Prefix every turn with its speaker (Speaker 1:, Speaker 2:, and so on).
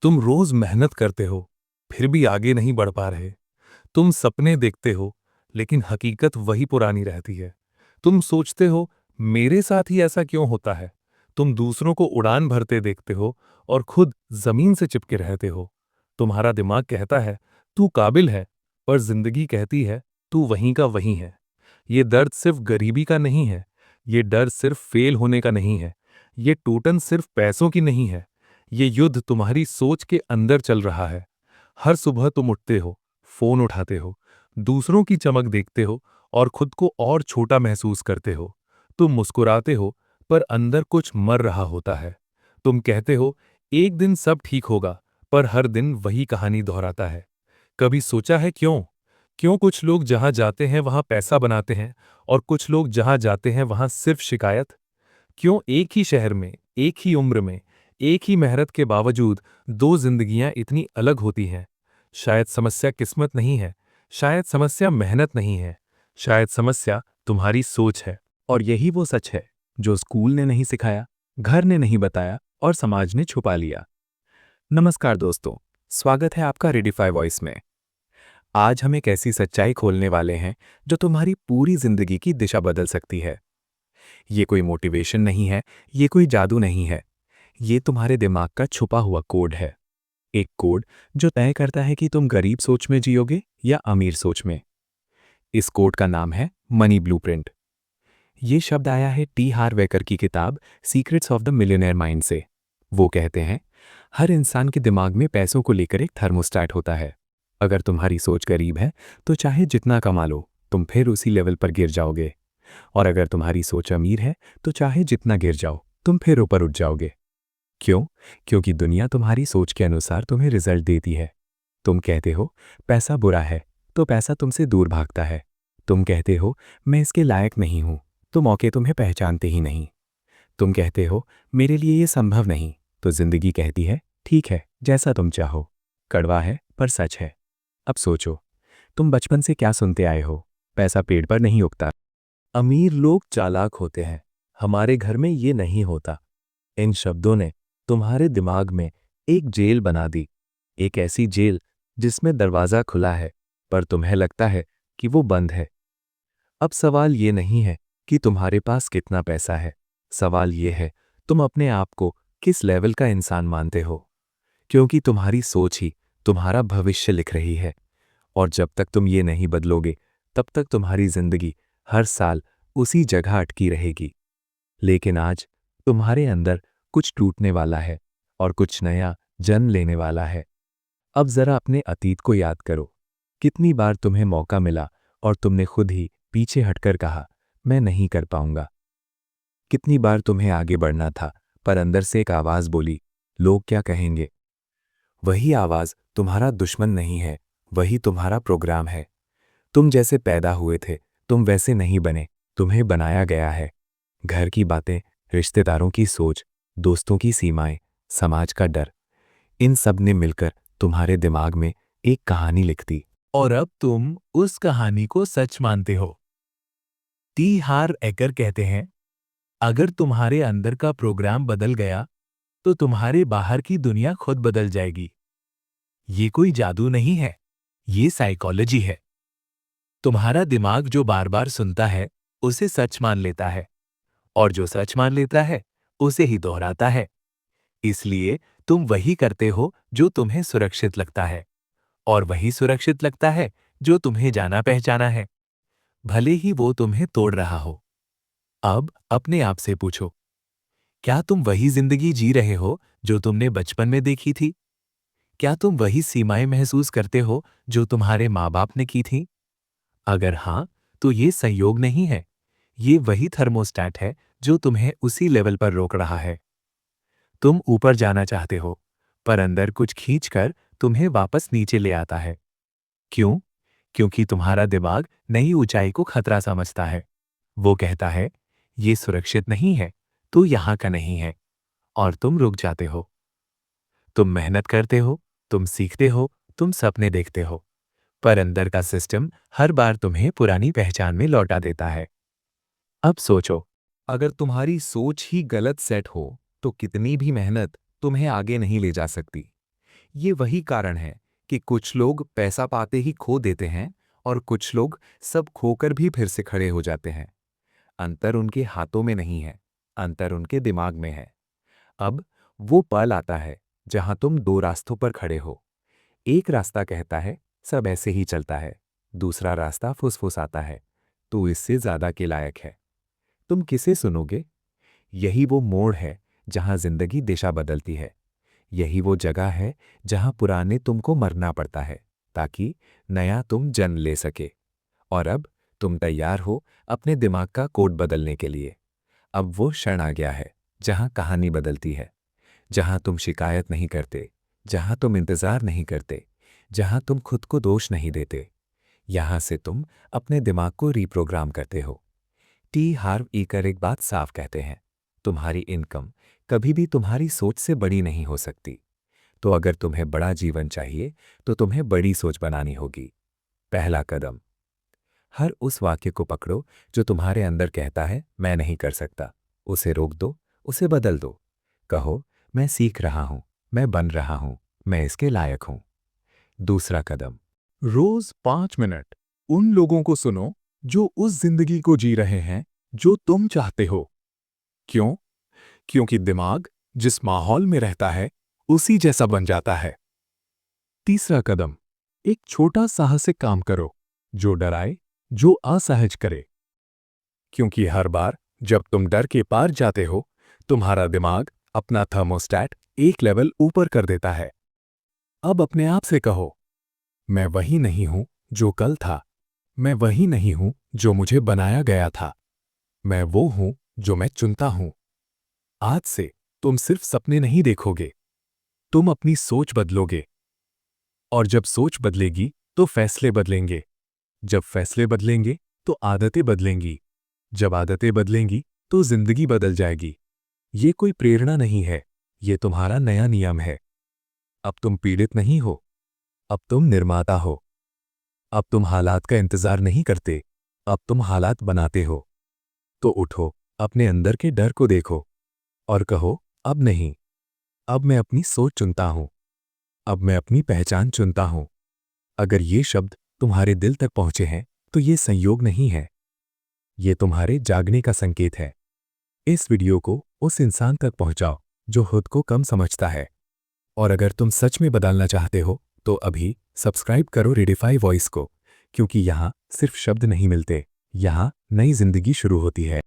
Speaker 1: तुम रोज मेहनत करते हो, फिर भी आगे नहीं बढ़ पा रहे। तुम सपने देखते हो, लेकिन हकीकत वही पुरानी रहती है। तुम सोचते हो, मेरे साथ ही ऐसा क्यों होता है? तुम दूसरों को उड़ान भरते देखते हो और खुद जमीन से चिपके रहते हो। तुम्हारा दिमाग कहता है, तू काबिल है, पर जिंदगी कहती है, तू वहीं का वहीं है। ये दर्द सिर्फ गरीबी का नहीं है, ये डर सिर्फ फेल होने का नहीं है, ये टूटन सिर्फ पैसों की नहीं है। ये युद्ध तुम्हारी सोच के अंदर चल रहा है। हर सुबह तुम उठते हो, फोन उठाते हो, दूसरों की चमक देखते हो और खुद को और छोटा महसूस करते हो। तुम मुस्कुराते हो, पर अंदर कुछ मर रहा होता है। तुम कहते हो, एक दिन सब ठीक होगा, पर हर दिन वही कहानी दोहराता है। कभी सोचा है क्यों? क्यों कुछ लोग जहां जाते हैं वहां पैसा बनाते हैं और कुछ लोग जहां जाते हैं वहां सिर्फ शिकायत? क्यों एक ही शहर में, एक ही उम्र में, एक ही मेहनत के बावजूद दो जिंदगियां इतनी अलग होती हैं? शायद समस्या किस्मत नहीं है, शायद समस्या मेहनत नहीं है, शायद समस्या तुम्हारी सोच है।
Speaker 2: और यही वो सच है जो स्कूल ने नहीं सिखाया, घर ने नहीं बताया और समाज ने छुपा लिया। नमस्कार दोस्तों, स्वागत है आपका रेडिफाई वॉइस में। आज हम एक ऐसी सच्चाई खोलने वाले हैं जो तुम्हारी पूरी जिंदगी की दिशा बदल सकती है। ये कोई मोटिवेशन नहीं है, ये कोई जादू नहीं है, ये तुम्हारे दिमाग का छुपा हुआ कोड है। एक कोड जो तय करता है कि तुम गरीब सोच में जियोगे या अमीर सोच में। इस कोड का नाम है मनी ब्लूप्रिंट। ये शब्द आया है टी हार्वेकर की किताब secrets of the millionaire mind से। वो कहते हैं, हर इंसान के दिमाग में पैसों को लेकर एक थर्मोस्टैट होता है। अगर तुम्हारी सोच गरीब है तो चाहे जितना कमा लो तुम फिर उसी लेवल पर गिर जाओगे, और अगर तुम्हारी सोच अमीर है तो चाहे जितना गिर जाओ तुम फिर ऊपर उठ जाओगे। क्यों? क्योंकि दुनिया तुम्हारी सोच के अनुसार तुम्हें रिजल्ट देती है। तुम कहते हो पैसा बुरा है, तो पैसा तुमसे दूर भागता है। तुम कहते हो मैं इसके लायक नहीं हूं, तो मौके तुम्हें पहचानते ही नहीं। तुम कहते हो मेरे लिए ये संभव नहीं, तो जिंदगी कहती है ठीक है, जैसा तुम चाहो। कड़वा है पर सच है। अब सोचो, तुम बचपन से क्या सुनते आए हो? पैसा पेड़ पर नहीं उगता।
Speaker 1: अमीर लोग चालाक होते हैं, हमारे घर में ये नहीं होता। इन शब्दों ने तुम्हारे दिमाग में एक जेल बना दी, एक ऐसी जेल जिसमें दरवाजा खुला है, पर तुम्हें लगता है कि वो बंद है। अब सवाल ये नहीं है कि तुम्हारे पास कितना पैसा है, सवाल ये है तुम अपने आप को किस लेवल का इंसान मानते हो। क्योंकि तुम्हारी सोच ही तुम्हारा भविष्य लिख रही है, और जब तक तुम ये नहीं बदलोगे तब तक तुम्हारी जिंदगी हर साल उसी जगह अटकी रहेगी। लेकिन आज तुम्हारे अंदर कुछ टूटने वाला है और कुछ नया जन्म लेने वाला है। अब जरा अपने अतीत को याद करो। कितनी बार तुम्हें मौका मिला और तुमने खुद ही पीछे हटकर कहा, मैं नहीं कर पाऊंगा। कितनी बार तुम्हें आगे बढ़ना था, पर अंदर से एक आवाज बोली, लोग क्या कहेंगे। वही आवाज तुम्हारा दुश्मन नहीं है, वही तुम्हारा प्रोग्राम है। तुम जैसे पैदा हुए थे तुम वैसे नहीं बने, तुम्हें बनाया गया है। घर की बातें, रिश्तेदारों की सोच, दोस्तों की सीमाएं, समाज का डर, इन सब ने मिलकर तुम्हारे दिमाग में एक कहानी लिख दी। और अब तुम उस कहानी को सच मानते हो। टी हार एकर कहते हैं, अगर तुम्हारे अंदर का प्रोग्राम बदल गया तो तुम्हारे बाहर की दुनिया खुद बदल जाएगी। ये कोई जादू नहीं है, ये साइकोलॉजी है। तुम्हारा दिमाग जो बार बार सुनता है उसे सच मान लेता है, और जो सच मान लेता है उसे ही दोहराता है। इसलिए तुम वही करते हो जो तुम्हें सुरक्षित लगता है, और वही सुरक्षित लगता है जो तुम्हें जाना पहचाना है, भले ही वो तुम्हें तोड़ रहा हो। अब अपने आप से पूछो, क्या तुम वही जिंदगी जी रहे हो जो तुमने बचपन में देखी थी? क्या तुम वही सीमाएं महसूस करते हो जो तुम्हारे माँ बाप ने की थी? अगर हां, तो ये संयोग नहीं है, ये वही थर्मोस्टैट है जो तुम्हें उसी लेवल पर रोक रहा है। तुम ऊपर जाना चाहते हो, पर अंदर कुछ खींचकर तुम्हें वापस नीचे ले आता है। क्यों? क्योंकि तुम्हारा दिमाग नई ऊंचाई को खतरा समझता है। वो कहता है, ये सुरक्षित नहीं है, तो यहां का नहीं है, और तुम रुक जाते हो। तुम मेहनत करते हो, तुम सीखते हो, तुम सपने देखते हो, पर अंदर का सिस्टम हर बार तुम्हें पुरानी पहचान में लौटा देता है। अब सोचो, अगर तुम्हारी सोच ही गलत सेट हो तो कितनी भी मेहनत तुम्हें आगे नहीं ले जा सकती।
Speaker 2: ये वही कारण है कि कुछ लोग पैसा पाते ही खो देते हैं और कुछ लोग सब खोकर भी फिर से खड़े हो जाते हैं। अंतर उनके हाथों में नहीं है, अंतर उनके दिमाग में है। अब वो पल आता है जहां तुम दो रास्तों पर खड़े हो। एक रास्ता कहता है सब ऐसे ही चलता है, दूसरा रास्ता फुसफुसाता है तू इससे ज्यादा के लायक है। तुम किसे सुनोगे? यही वो मोड़ है जहां जिंदगी दिशा बदलती है। यही वो जगह है जहां पुराने तुमको मरना पड़ता है ताकि नया तुम जन्म ले सके। और अब तुम तैयार हो अपने दिमाग का कोड बदलने के लिए। अब वो क्षण आ गया है जहां कहानी बदलती है, जहां तुम शिकायत नहीं करते, जहां तुम इंतजार नहीं करते, जहां तुम खुद को दोष नहीं देते। यहां से तुम अपने दिमाग को रीप्रोग्राम करते हो। टी हार्व ईकर एक बात साफ कहते हैं, तुम्हारी इनकम कभी भी तुम्हारी सोच से बड़ी नहीं हो सकती। तो अगर तुम्हें बड़ा जीवन चाहिए तो तुम्हें बड़ी सोच बनानी होगी। पहला कदम, हर उस वाक्य को पकड़ो जो तुम्हारे अंदर कहता है मैं नहीं कर सकता। उसे रोक दो, उसे बदल दो। कहो मैं सीख रहा हूं, मैं बन रहा हूं, मैं इसके लायक हूं। दूसरा कदम,
Speaker 3: रोज 5 मिनट उन लोगों को सुनो जो उस जिंदगी को जी रहे हैं जो तुम चाहते हो। क्यों? क्योंकि दिमाग जिस माहौल में रहता है उसी जैसा बन जाता है। तीसरा कदम, एक छोटा साहसिक काम करो जो डराए, जो असहज करे। क्योंकि हर बार जब तुम डर के पार जाते हो, तुम्हारा दिमाग अपना थर्मोस्टेट एक लेवल ऊपर कर देता है। अब अपने आप से कहो, मैं वही नहीं हूं जो कल था, मैं वही नहीं हूं जो मुझे बनाया गया था, मैं वो हूं जो मैं चुनता हूं। आज से तुम सिर्फ सपने नहीं देखोगे, तुम अपनी सोच बदलोगे। और जब सोच बदलेगी तो फैसले बदलेंगे, जब फैसले बदलेंगे तो आदतें बदलेंगी, जब आदतें बदलेंगी तो जिंदगी बदल जाएगी। ये कोई प्रेरणा नहीं है, ये तुम्हारा नया नियम है। अब तुम पीड़ित नहीं हो, अब तुम निर्माता हो। अब तुम हालात का इंतजार नहीं करते, अब तुम हालात बनाते हो। तो उठो, अपने अंदर के डर को देखो और कहो अब नहीं, अब मैं अपनी सोच चुनता हूं, अब मैं अपनी पहचान चुनता हूं। अगर ये शब्द तुम्हारे दिल तक पहुंचे हैं तो ये संयोग नहीं है, ये तुम्हारे जागने का संकेत है। इस वीडियो को उस इंसान तक पहुंचाओ जो खुद को कम समझता है। और अगर तुम सच में बदलना चाहते हो तो अभी सब्सक्राइब करो रेडिफाई वॉइस को, क्योंकि यहाँ सिर्फ शब्द नहीं मिलते, यहाँ नई जिंदगी शुरू होती है।